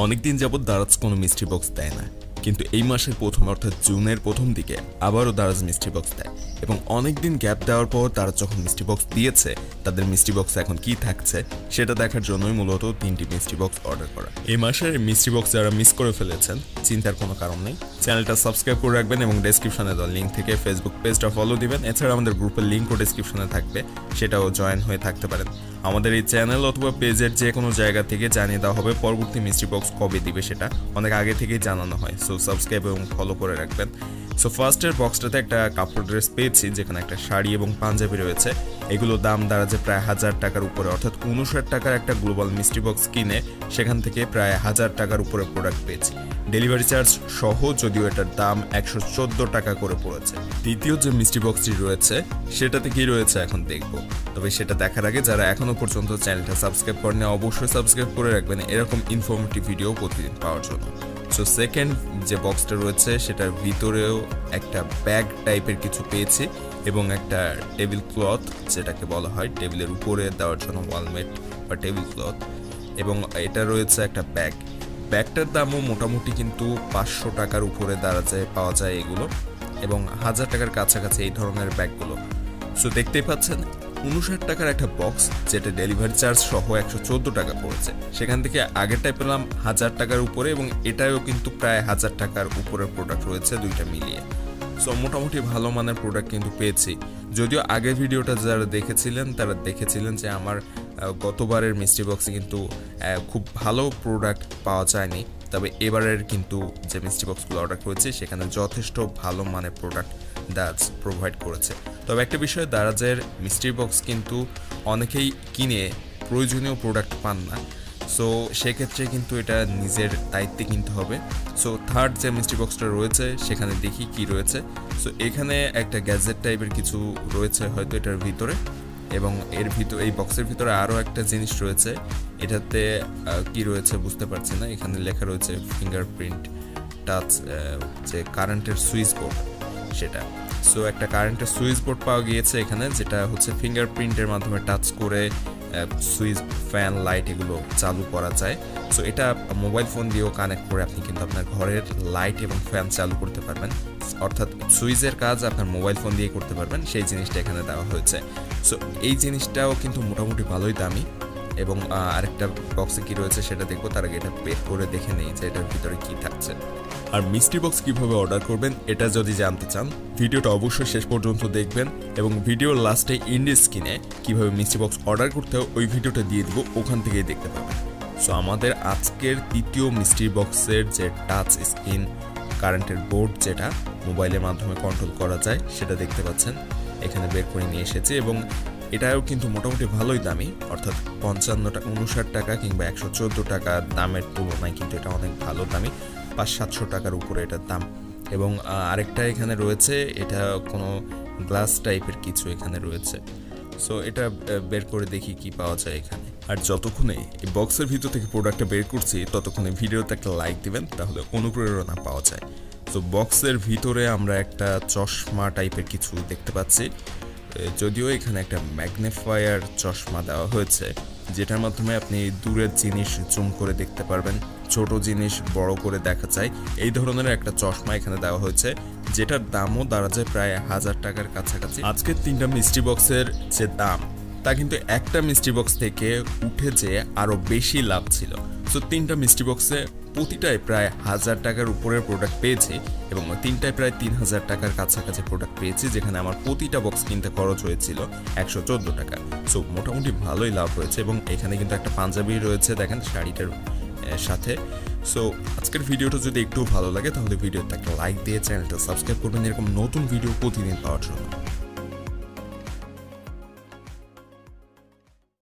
অনেকদিন যাবত দারাজ কোনো মিস্ট্রি বক্স দেয় না, কিন্তু এই মাসের প্রথম অর্থাৎ জুনের প্রথম দিকে আবারও দারাজ মিস্ট্রি বক্স দেয় এবং অনেকদিন গ্যাপ দেওয়ার পর তারা যখন মিস্ট্রি বক্স দিয়েছে তাদের মিস্ট্রি বক্সে এখন কি থাকছে সেটা দেখার জন্যই মূলত 3টি মিস্ট্রি বক্স অর্ডার করা। এই মাসের মিস্ট্রি বক্স যারা মিস করে ফেলেছেন চিন্তার কোনো কারণ নেই, চ্যানেলটা সাবস্ক্রাইব করে রাখবেন এবং ডেসক্রিপশনে দেওয়া লিঙ্ক থেকে ফেসবুক পেজটা ফলো দিবেন। এছাড়া আমাদের গ্রুপের লিঙ্কও ডেসক্রিপশনে থাকবে, সেটাও জয়েন হয়ে থাকতে পারেন। আমাদের এই চ্যানেল অথবা পেজের যে কোনো জায়গা থেকে জানিয়ে দেওয়া হবে পরবর্তী মিস্ট্রি বক্স কবে দিবে, সেটা অনেক আগে থেকেই জানানো হয়। সো সাবস্ক্রাইব এবং ফলো করে রাখবেন। সো ফার্স্টের বক্সটাতে একটা কাপড় ড্রেস পেয়েছি, যেখানে একটা শাড়ি এবং পাঞ্জাবি রয়েছে। এগুলো দাম দাঁড়াচ্ছে প্রায় 1000 টাকার উপরে, অর্থাৎ 59 টাকার একটা গ্লোবাল মিস্ট্রি বক্স কিনে সেখান থেকে প্রায় 1000 টাকার উপরে প্রোডাক্ট পেয়েছি, ডেলিভারি চার্জ সহ, যদিও এটার দাম 114 টাকা করে পড়েছে। দ্বিতীয় যে মিস্ট্রি বক্সটি রয়েছে সেটাতে কি রয়েছে এখন দেখবো, তবে সেটা দেখার আগে যারা এখনো পর্যন্ত চ্যানেলটা সাবস্ক্রাইব করেন অবশ্যই সাবস্ক্রাইব করে রাখবেন এরকম ইনফরমেটিভ ভিডিও প্রতিদিন পাওয়ার জন্য। সো সেকেন্ড যে বক্সটা রয়েছে সেটার ভিতরেও একটা ব্যাগ টাইপের কিছু পেয়েছি এবং একটা টেবিল ক্লথ, যেটাকে বলা হয় টেবিলের উপরে দেওয়ার জন্য ওয়ালমেট বা টেবিল ক্লথ, এবং এটা রয়েছে একটা ব্যাগটার দামও মোটামুটি কিন্তু 500 টাকার উপরে পাওয়া যায় এগুলো, এবং 1000 টাকার কাছাকাছি এই ধরনের ব্যাগগুলো। সো দেখতেই পাচ্ছেন 59 টাকার একটা বক্স, যেটা ডেলিভারি চার্জ সহ 114 টাকা পড়েছে। সেখান থেকে আগেরটাই পেলাম 1000 টাকার উপরে, এবং এটাও কিন্তু প্রায় 1000 টাকার উপরের প্রোডাক্ট রয়েছে দুইটা মিলিয়ে। সো মোটামুটি ভালো মানের প্রোডাক্ট কিন্তু পেয়েছি। যদিও আগের ভিডিওটা যারা দেখেছিলেন তারা দেখেছিলেন যে আমার গতবারের মিস্ট্রি বক্সে কিন্তু খুব ভালো প্রোডাক্ট পাওয়া যায়নি, তবে এবারের কিন্তু যে মিস্ট্রি বক্সগুলো অর্ডার করেছি সেখানে যথেষ্ট ভালো মানের প্রোডাক্ট দারাজ প্রোভাইড করেছে। তবে একটা বিষয়, দারাজের মিস্ট্রি বক্স কিন্তু অনেকেই কিনে প্রয়োজনীয় প্রোডাক্ট পান না, সো সেক্ষেত্রে কিন্তু এটা নিজের দায়িত্বে কিনতে হবে। সো থার্ড যে মিস্ট্রি বক্সটা রয়েছে সেখানে দেখি কি রয়েছে। সো এখানে একটা গ্যাজেট টাইপের কিছু রয়েছে হয়তো এটার ভিতরে, এবং এই বক্সের ভিতরে আরও একটা জিনিস রয়েছে। এটাতে কি রয়েছে বুঝতে পারছি না, এখানে লেখা রয়েছে ফিঙ্গারপ্রিন্ট টাচ, যে কারেন্টের সুইচ বোর্ড সেটা। সো একটা কারেন্টের সুইচ বোর্ড পাওয়া গিয়েছে এখানে, যেটা হচ্ছে ফিঙ্গারপ্রিন্টের মাধ্যমে টাচ করে সুইচ, ফ্যান, লাইট এগুলো চালু করা যায়। সো এটা মোবাইল ফোন দিয়েও কানেক্ট করে আপনি কিন্তু আপনার ঘরের লাইট এবং ফ্যান চালু করতে পারবেন, অর্থাৎ সুইচের কাজ আপনার মোবাইল ফোন দিয়ে করতে পারবেন, সেই জিনিসটা এখানে দেওয়া হয়েছে। সো এই জিনিসটাও কিন্তু মোটামুটি ভালোই দামি। এবং আরেকটা বক্সে কি রয়েছে সেটা দেখবো, তার আগে এটা বের করে দেখে নেই যে এটার ভিতরে কি থাকছে। আর মিস্ট্রি বক্স কিভাবে অর্ডার করবেন এটা যদি জানতে চান ভিডিওটা অবশ্যই শেষ পর্যন্ত দেখবেন, এবং ভিডিওর লাস্টে ইন্ড স্ক্রিনে কিভাবে মিস্ট্রি বক্স অর্ডার করতে হয় ওই ভিডিওটা দিয়ে দিব, ওখান থেকেই দেখতে পাবেন। সো আমাদের আজকের তৃতীয় মিস্ট্রি বক্সের যে টাচ স্ক্রিন কারেন্টের বোর্ড, যেটা মোবাইলের মাধ্যমে কন্ট্রোল করা যায়, সেটা দেখতে পাচ্ছেন এখানে বের করে নিয়ে এসেছে, এবং এটাও কিন্তু মোটামুটি ভালোই দামি, অর্থাৎ 59 টাকা কিংবা 114 টাকা দামের তুলনায় কিন্তু এটা অনেক ভালো দামি, 500-700 টাকার উপরে এটার দাম। এবং আরেকটা এখানে রয়েছে, এটা কোনো গ্লাস টাইপের কিছু এখানে রয়েছে। সো এটা বের করে দেখি কি পাওয়া যায় এখানে। আর যতক্ষণে এই বক্সের ভিতর থেকে প্রোডাক্টটা বের করছি ততক্ষণে ভিডিওতে একটা লাইক দিবেন, তাহলে অনুপ্রেরণা পাওয়া যায়। তো বক্সের ভিতরে আমরা একটা চশমা টাইপের কিছু দেখতে পাচ্ছি, যদিও এখানে একটা ম্যাগনিফায়ার চশমা দেওয়া হয়েছে, যেটার মাধ্যমে আপনি দূরের জিনিস জুম করে দেখতে পারবেন, ছোট জিনিস বড় করে দেখা যায়, এই ধরনের একটা চশমা এখানে দেওয়া হয়েছে, যেটার দামও দাঁড়াচ্ছে প্রায় 1000 টাকার কাছাকাছি। আজকের 3টা মিস্ট্রি বক্সের যে দাম তা কিন্তু একটা মিস্ট্রি বক্স থেকে উঠে যেয়ে আরও বেশি লাভ ছিল। সো 3টা মিস্ট্রি বক্সে প্রতিটায় প্রায় 1000 টাকার উপরের প্রোডাক্ট পেয়েছি, এবং 3টায় প্রায় 3000 টাকার কাছাকাছি প্রোডাক্ট পেয়েছি, যেখানে আমার প্রতিটা বক্স কিনতে খরচ হয়েছিল 114 টাকা। সো মোটামুটি ভালোই লাভ হয়েছে। এবং এখানে কিন্তু একটা পাঞ্জাবি রয়েছে দেখেন শাড়িটার সাথে। সো আজকের ভিডিওটা যদি একটু ভালো লাগে তাহলে ভিডিওতে একটা লাইক দিয়ে চ্যানেলটা সাবস্ক্রাইব করবেন এরকম নতুন ভিডিও প্রতিদিন পাওয়ার জন্য।